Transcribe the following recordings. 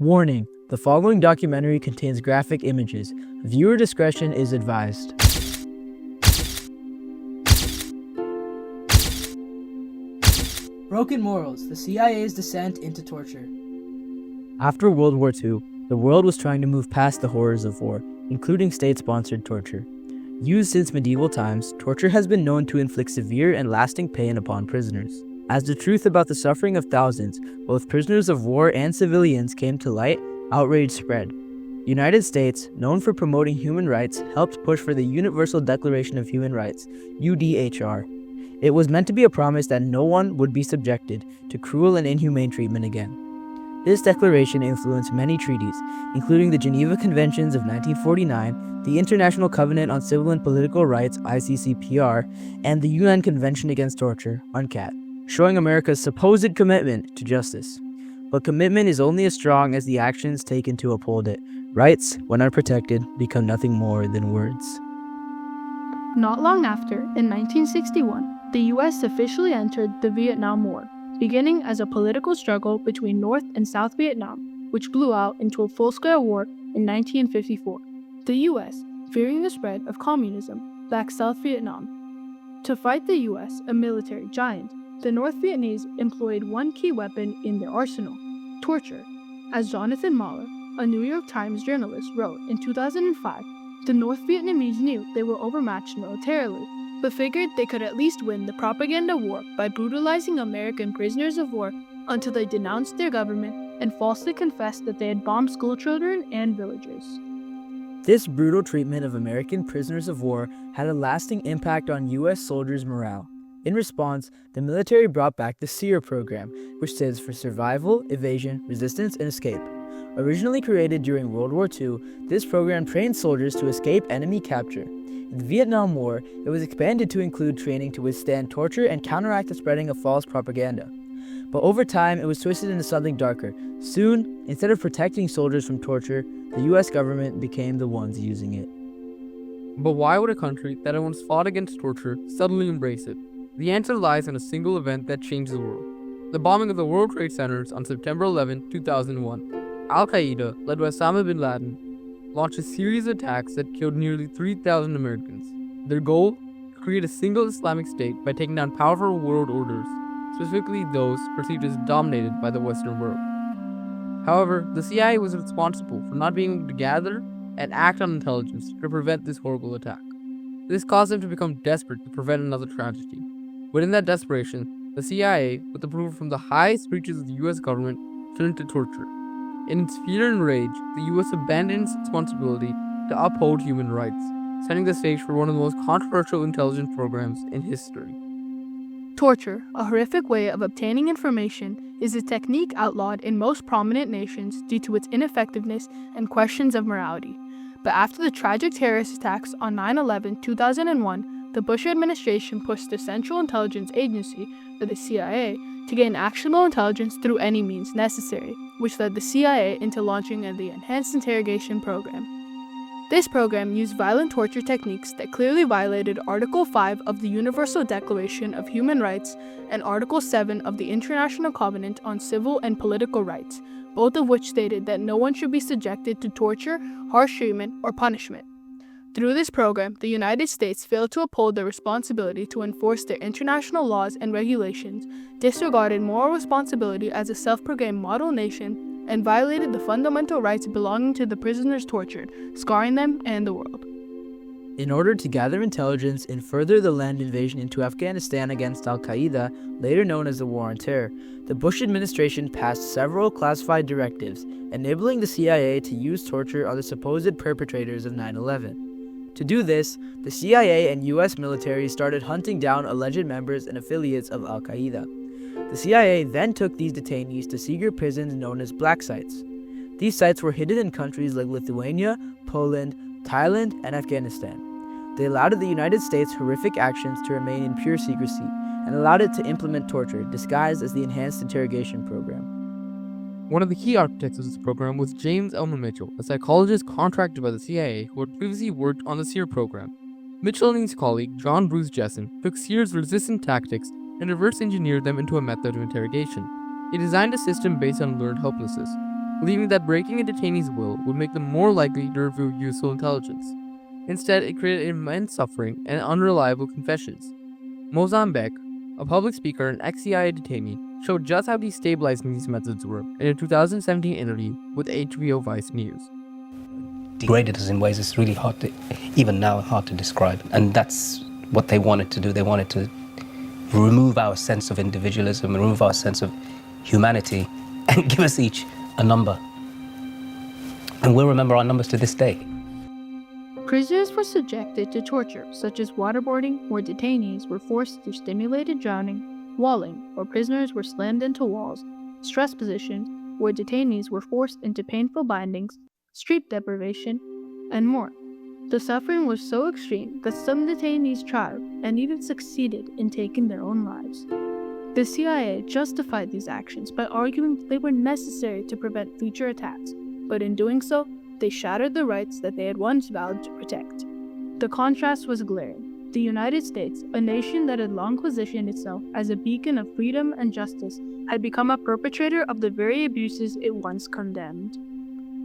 Warning: the following documentary contains graphic images. Viewer discretion is advised. Broken Morals: The CIA's Descent into Torture. After World War II, the world was trying to move past the horrors of war, including state-sponsored torture. Used since medieval times, torture has been known to inflict severe and lasting pain upon prisoners. As the truth about the suffering of thousands, both prisoners of war and civilians, came to light, outrage spread. United States, known for promoting human rights, helped push for the Universal Declaration of Human Rights, UDHR. It was meant to be a promise that no one would be subjected to cruel and inhumane treatment again. This declaration influenced many treaties, including the Geneva Conventions of 1949, the International Covenant on Civil and Political Rights (ICCPR), and the UN Convention Against Torture (UNCAT), showing America's supposed commitment to justice. But commitment is only as strong as the actions taken to uphold it. Rights, when unprotected, become nothing more than words. Not long after, in 1961, the U.S. officially entered the Vietnam War, beginning as a political struggle between North and South Vietnam, which blew out into a full-scale war in 1954. The U.S., fearing the spread of communism, backed South Vietnam. To fight the U.S., a military giant, the North Vietnamese employed one key weapon in their arsenal: torture. As Jonathan Mahler, a New York Times journalist, wrote in 2005, the North Vietnamese knew they were overmatched militarily, but figured they could at least win the propaganda war by brutalizing American prisoners of war until they denounced their government and falsely confessed that they had bombed schoolchildren and villages. This brutal treatment of American prisoners of war had a lasting impact on U.S. soldiers' morale. In response, the military brought back the SEER program, which stands for Survival, Evasion, Resistance, and Escape. Originally created during World War II, this program trained soldiers to escape enemy capture. In the Vietnam War, it was expanded to include training to withstand torture and counteract the spreading of false propaganda. But over time, it was twisted into something darker. Soon, instead of protecting soldiers from torture, the U.S. government became the ones using it. But why would a country that had once fought against torture suddenly embrace it? The answer lies in a single event that changed the world: the bombing of the World Trade Centers on September 11, 2001. Al-Qaeda, led by Osama bin Laden, launched a series of attacks that killed nearly 3,000 Americans. Their goal? To create a single Islamic state by taking down powerful world orders, specifically those perceived as dominated by the Western world. However, the CIA was responsible for not being able to gather and act on intelligence to prevent this horrible attack. This caused them to become desperate to prevent another tragedy. But in that desperation, the CIA, with approval from the highest reaches of the U.S. government, turned to torture. In its fear and rage, the U.S. abandoned its responsibility to uphold human rights, setting the stage for one of the most controversial intelligence programs in history. Torture, a horrific way of obtaining information, is a technique outlawed in most prominent nations due to its ineffectiveness and questions of morality. But after the tragic terrorist attacks on 9/11/2001, the Bush administration pushed the Central Intelligence Agency, or the CIA, to gain actionable intelligence through any means necessary, which led the CIA into launching the Enhanced Interrogation Program. This program used violent torture techniques that clearly violated Article 5 of the Universal Declaration of Human Rights and Article 7 of the International Covenant on Civil and Political Rights, both of which stated that no one should be subjected to torture, harsh treatment, or punishment. Through this program, the United States failed to uphold their responsibility to enforce their international laws and regulations, disregarded moral responsibility as a self-proclaimed model nation, and violated the fundamental rights belonging to the prisoners tortured, scarring them and the world. In order to gather intelligence and further the land invasion into Afghanistan against Al-Qaeda, later known as the War on Terror, the Bush administration passed several classified directives, enabling the CIA to use torture on the supposed perpetrators of 9/11. To do this, the CIA and U.S. military started hunting down alleged members and affiliates of Al-Qaeda. The CIA then took these detainees to secret prisons known as black sites. These sites were hidden in countries like Lithuania, Poland, Thailand, and Afghanistan. They allowed the United States' horrific actions to remain in pure secrecy and allowed it to implement torture disguised as the Enhanced Interrogation Program. One of the key architects of this program was James Elmer Mitchell, a psychologist contracted by the CIA who had previously worked on the SEER program. Mitchell and his colleague, John Bruce Jessen, took SEER's resistant tactics and reverse engineered them into a method of interrogation. He designed a system based on learned helplessness. believing that breaking a detainee's will would make them more likely to reveal useful intelligence. Instead, it created immense suffering and unreliable confessions. Mozambique, a public speaker and ex-CIA detainee, showed just how destabilizing these methods were in a 2017 interview with HBO Vice News. Degraded us in ways it's really hard to, even now, hard to describe. And that's what they wanted to do. They wanted to remove our sense of individualism, remove our sense of humanity, and give us each a number. And we'll remember our numbers to this day. Prisoners were subjected to torture, such as waterboarding, where detainees were forced through stimulated drowning, walling, where prisoners were slammed into walls, stress positions, where detainees were forced into painful bindings, sleep deprivation, and more. The suffering was so extreme that some detainees tried and even succeeded in taking their own lives. The CIA justified these actions by arguing that they were necessary to prevent future attacks, but in doing so, they shattered the rights that they had once vowed to protect. The contrast was glaring. The United States, a nation that had long positioned itself as a beacon of freedom and justice, had become a perpetrator of the very abuses it once condemned.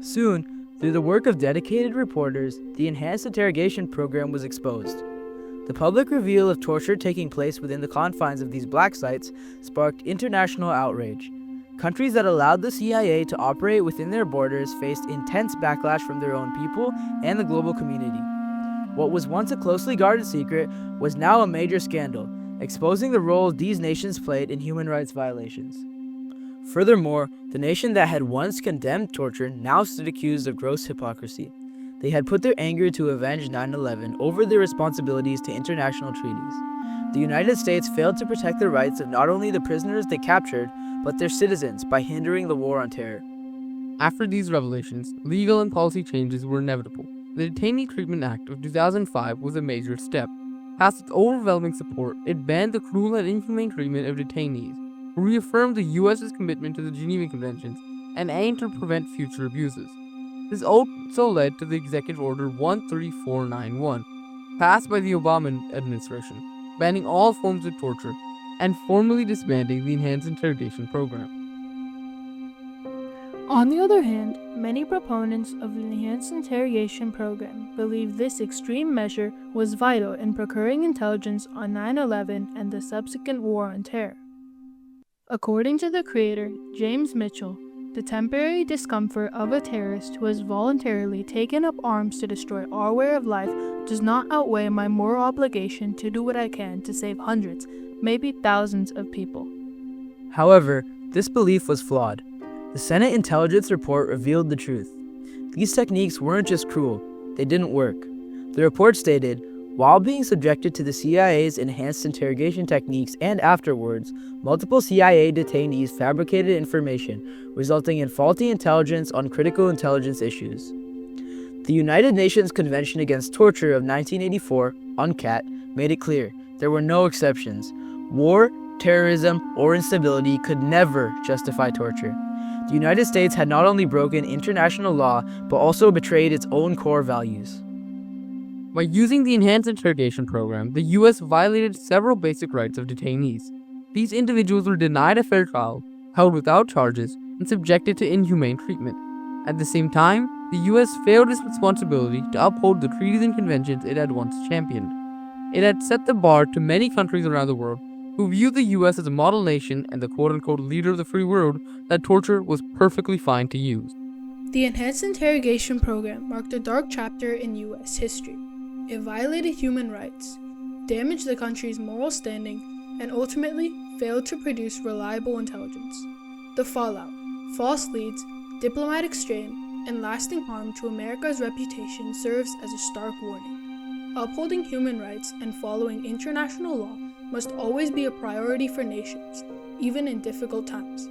Soon, through the work of dedicated reporters, the enhanced interrogation program was exposed. The public reveal of torture taking place within the confines of these black sites sparked international outrage. Countries that allowed the CIA to operate within their borders faced intense backlash from their own people and the global community. What was once a closely guarded secret was now a major scandal, exposing the role these nations played in human rights violations. Furthermore, the nation that had once condemned torture now stood accused of gross hypocrisy. They had put their anger to avenge 9/11 over their responsibilities to international treaties. The United States failed to protect the rights of not only the prisoners they captured, but their citizens by hindering the war on terror. After these revelations, legal and policy changes were inevitable. The Detainee Treatment Act of 2005 was a major step. Past its overwhelming support, it banned the cruel and inhumane treatment of detainees, reaffirmed the U.S.'s commitment to the Geneva Conventions, and aimed to prevent future abuses. This also led to the Executive Order 13491, passed by the Obama administration, banning all forms of torture and formally disbanding the Enhanced Interrogation Program. On the other hand, many proponents of the Enhanced Interrogation Program believe this extreme measure was vital in procuring intelligence on 9/11 and the subsequent war on terror. According to the creator, James Mitchell, the temporary discomfort of a terrorist who has voluntarily taken up arms to destroy our way of life does not outweigh my moral obligation to do what I can to save hundreds, maybe thousands of people. However, this belief was flawed. The Senate Intelligence Report revealed the truth. These techniques weren't just cruel, they didn't work. The report stated, while being subjected to the CIA's enhanced interrogation techniques and afterwards, multiple CIA detainees fabricated information, resulting in faulty intelligence on critical intelligence issues. The United Nations Convention Against Torture of 1984, UNCAT, made it clear there were no exceptions. War, terrorism, or instability could never justify torture. The United States had not only broken international law, but also betrayed its own core values. By using the Enhanced Interrogation Program, the U.S. violated several basic rights of detainees. These individuals were denied a fair trial, held without charges, and subjected to inhumane treatment. At the same time, the U.S. failed its responsibility to uphold the treaties and conventions it had once championed. It had set the bar to many countries around the world who viewed the U.S. as a model nation and the quote-unquote leader of the free world that torture was perfectly fine to use. The Enhanced Interrogation Program marked a dark chapter in U.S. history. It violated human rights, damaged the country's moral standing, and ultimately failed to produce reliable intelligence. The fallout, false leads, diplomatic strain, and lasting harm to America's reputation serves as a stark warning. Upholding human rights and following international law must always be a priority for nations, even in difficult times.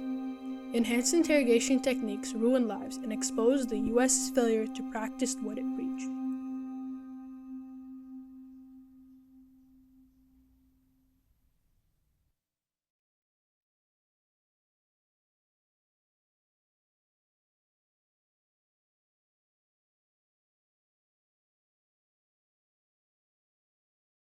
Enhanced interrogation techniques ruin lives and expose the U.S.'s failure to practice what it